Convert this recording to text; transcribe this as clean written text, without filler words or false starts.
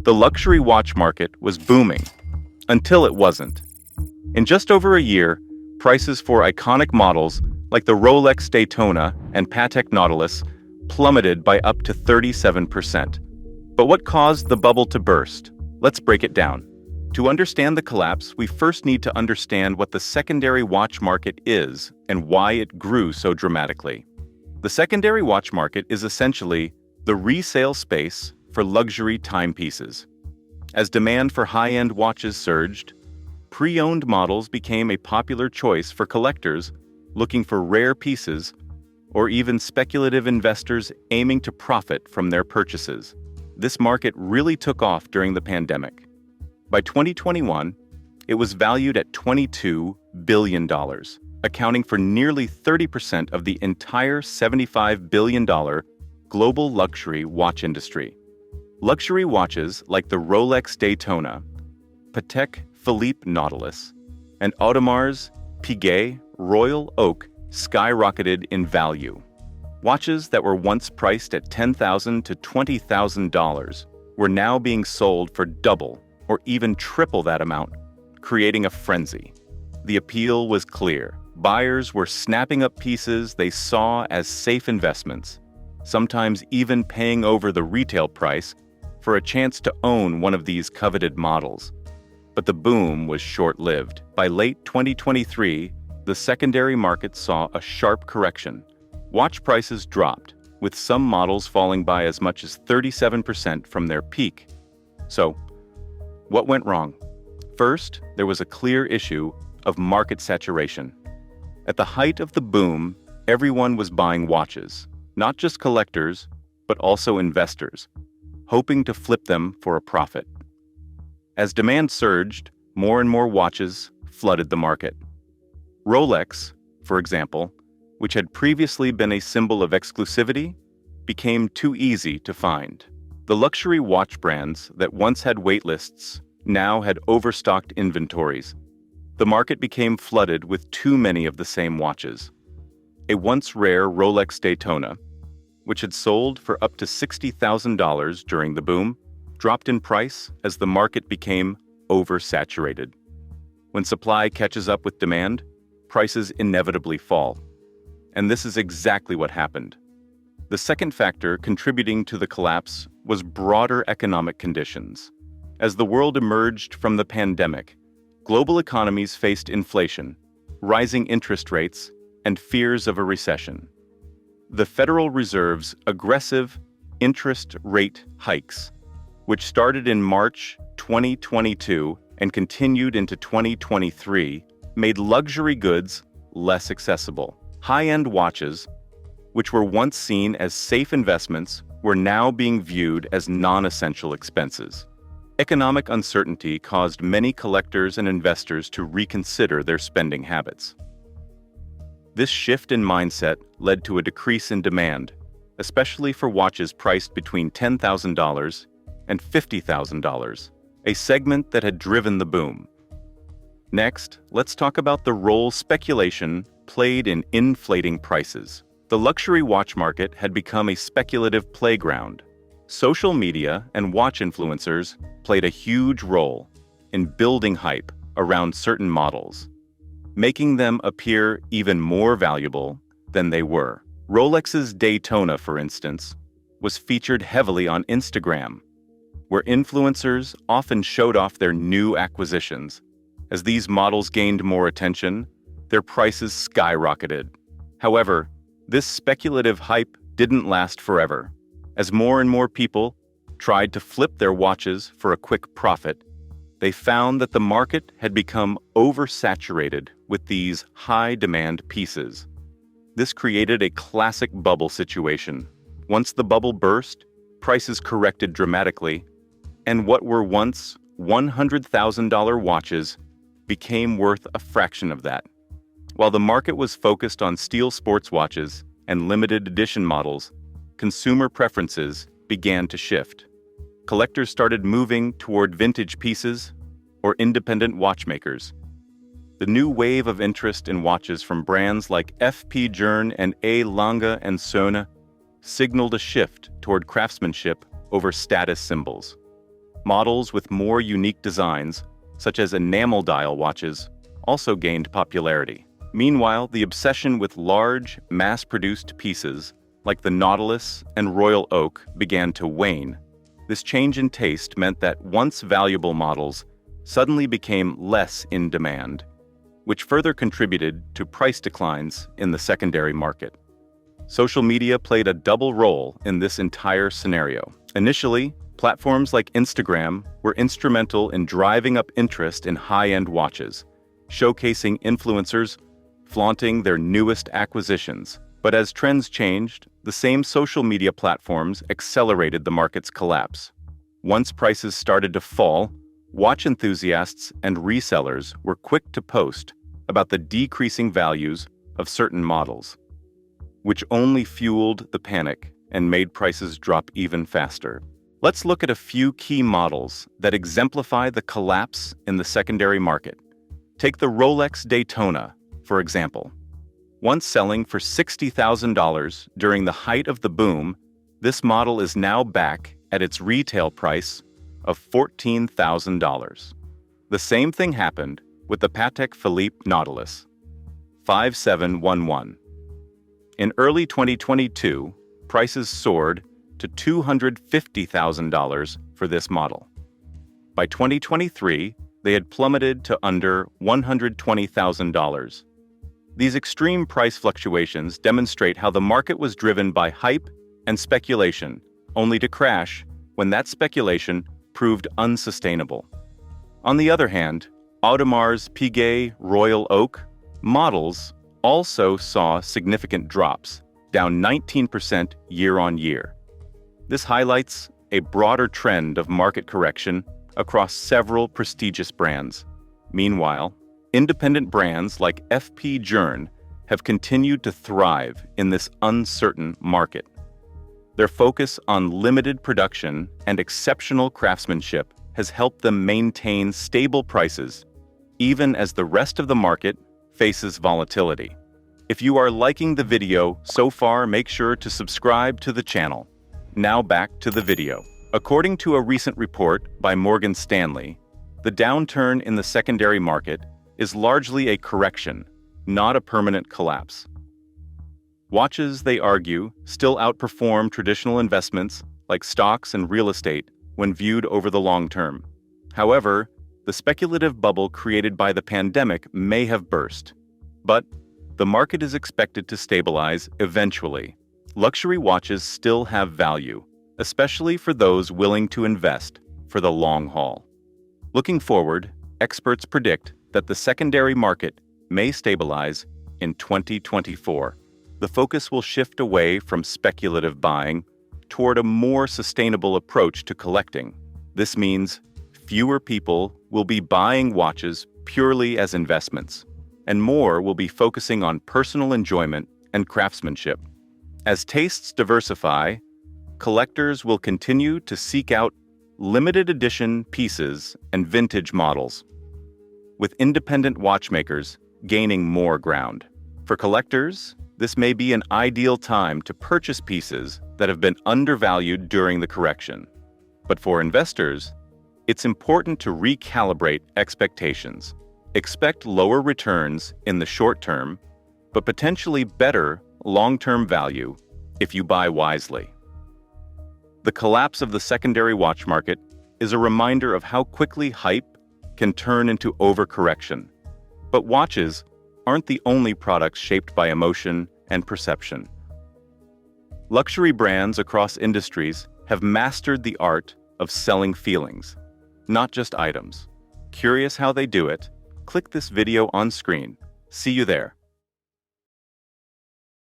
The luxury watch market was booming, until it wasn't. In just over a year, prices for iconic models like the Rolex Daytona and Patek Nautilus plummeted by up to 37%. But what caused the bubble to burst? Let's break it down. To understand the collapse, we first need to understand what the secondary watch market is and why it grew so dramatically. The secondary watch market is essentially the resale space for luxury timepieces. As demand for high-end watches surged, pre-owned models became a popular choice for collectors looking for rare pieces or even speculative investors aiming to profit from their purchases. This market really took off during the pandemic. By 2021, it was valued at $22 billion, accounting for nearly 30% of the entire $75 billion global luxury watch industry. Luxury watches like the Rolex Daytona, Patek Philippe Nautilus, and Audemars Piguet Royal Oak skyrocketed in value. Watches that were once priced at $10,000 to $20,000 were now being sold for double or even triple that amount, creating a frenzy. The appeal was clear. Buyers were snapping up pieces they saw as safe investments, sometimes even paying over the retail price for a chance to own one of these coveted models. But the boom was short-lived. By late 2023, the secondary market saw a sharp correction. Watch prices dropped, with some models falling by as much as 37% from their peak. So, what went wrong? First, there was a clear issue of market saturation. At the height of the boom, everyone was buying watches, not just collectors, but also investors, hoping to flip them for a profit. As demand surged, more and more watches flooded the market. Rolex, for example, which had previously been a symbol of exclusivity, became too easy to find. The luxury watch brands that once had waitlists now had overstocked inventories. The market became flooded with too many of the same watches. A once rare Rolex Daytona, which had sold for up to $60,000 during the boom, dropped in price as the market became oversaturated. When supply catches up with demand, prices inevitably fall. And this is exactly what happened. The second factor contributing to the collapse was broader economic conditions. As the world emerged from the pandemic, global economies faced inflation, rising interest rates, and fears of a recession. The Federal Reserve's aggressive interest rate hikes, which started in March 2022 and continued into 2023, made luxury goods less accessible. High-end watches, which were once seen as safe investments, were now being viewed as non-essential expenses. Economic uncertainty caused many collectors and investors to reconsider their spending habits. This shift in mindset led to a decrease in demand, especially for watches priced between $10,000 and $50,000, a segment that had driven the boom. Next, let's talk about the role speculation played in inflating prices. The luxury watch market had become a speculative playground. Social media and watch influencers played a huge role in building hype around certain models, making them appear even more valuable than they were. Rolex's Daytona, for instance, was featured heavily on Instagram, where influencers often showed off their new acquisitions. As these models gained more attention, their prices skyrocketed. However, this speculative hype didn't last forever. As more and more people tried to flip their watches for a quick profit, they found that the market had become oversaturated with these high-demand pieces. This created a classic bubble situation. Once the bubble burst, prices corrected dramatically, and what were once $100,000 watches became worth a fraction of that. While the market was focused on steel sports watches and limited edition models, consumer preferences began to shift. Collectors started moving toward vintage pieces or independent watchmakers. The new wave of interest in watches from brands like F.P. Journe and A. Lange & Söhne signaled a shift toward craftsmanship over status symbols. Models with more unique designs, such as enamel dial watches, also gained popularity. Meanwhile, the obsession with large, mass-produced pieces, like the Nautilus and Royal Oak, began to wane. This change in taste meant that once valuable models suddenly became less in demand, which further contributed to price declines in the secondary market. Social media played a double role in this entire scenario. Initially, platforms like Instagram were instrumental in driving up interest in high-end watches, showcasing influencers flaunting their newest acquisitions. But as trends changed, the same social media platforms accelerated the market's collapse. Once prices started to fall, watch enthusiasts and resellers were quick to post about the decreasing values of certain models, which only fueled the panic and made prices drop even faster. Let's look at a few key models that exemplify the collapse in the secondary market. Take the Rolex Daytona, for example. Once selling for $60,000 during the height of the boom, this model is now back at its retail price of $14,000. The same thing happened with the Patek Philippe Nautilus 5711. In early 2022, prices soared to $250,000 for this model. By 2023, they had plummeted to under $120,000. These extreme price fluctuations demonstrate how the market was driven by hype and speculation, only to crash when that speculation proved unsustainable. On the other hand, Audimar's Piguet Royal Oak models also saw significant drops, down 19% year-on-year. This highlights a broader trend of market correction across several prestigious brands. Meanwhile, independent brands like FP Journe have continued to thrive in this uncertain market. Their focus on limited production and exceptional craftsmanship has helped them maintain stable prices, even as the rest of the market faces volatility. If you are liking the video so far, make sure to subscribe to the channel. Now back to the video. According to a recent report by Morgan Stanley, the downturn in the secondary market is largely a correction, not a permanent collapse. Watches, they argue, still outperform traditional investments like stocks and real estate when viewed over the long term. However, the speculative bubble created by the pandemic may have burst, but the market is expected to stabilize eventually. Luxury watches still have value, especially for those willing to invest for the long haul. Looking forward, experts predict that the secondary market may stabilize in 2024. The focus will shift away from speculative buying toward a more sustainable approach to collecting. This means fewer people will be buying watches purely as investments, and more will be focusing on personal enjoyment and craftsmanship. As tastes diversify, collectors will continue to seek out limited edition pieces and vintage models, with independent watchmakers gaining more ground. For collectors, this may be an ideal time to purchase pieces that have been undervalued during the correction. But for investors, it's important to recalibrate expectations. Expect lower returns in the short term, but potentially better long-term value if you buy wisely. The collapse of the secondary watch market is a reminder of how quickly hype can turn into overcorrection. But watches aren't the only products shaped by emotion and perception. Luxury brands across industries have mastered the art of selling feelings, not just items. Curious how they do it? Click this video on screen. See you there.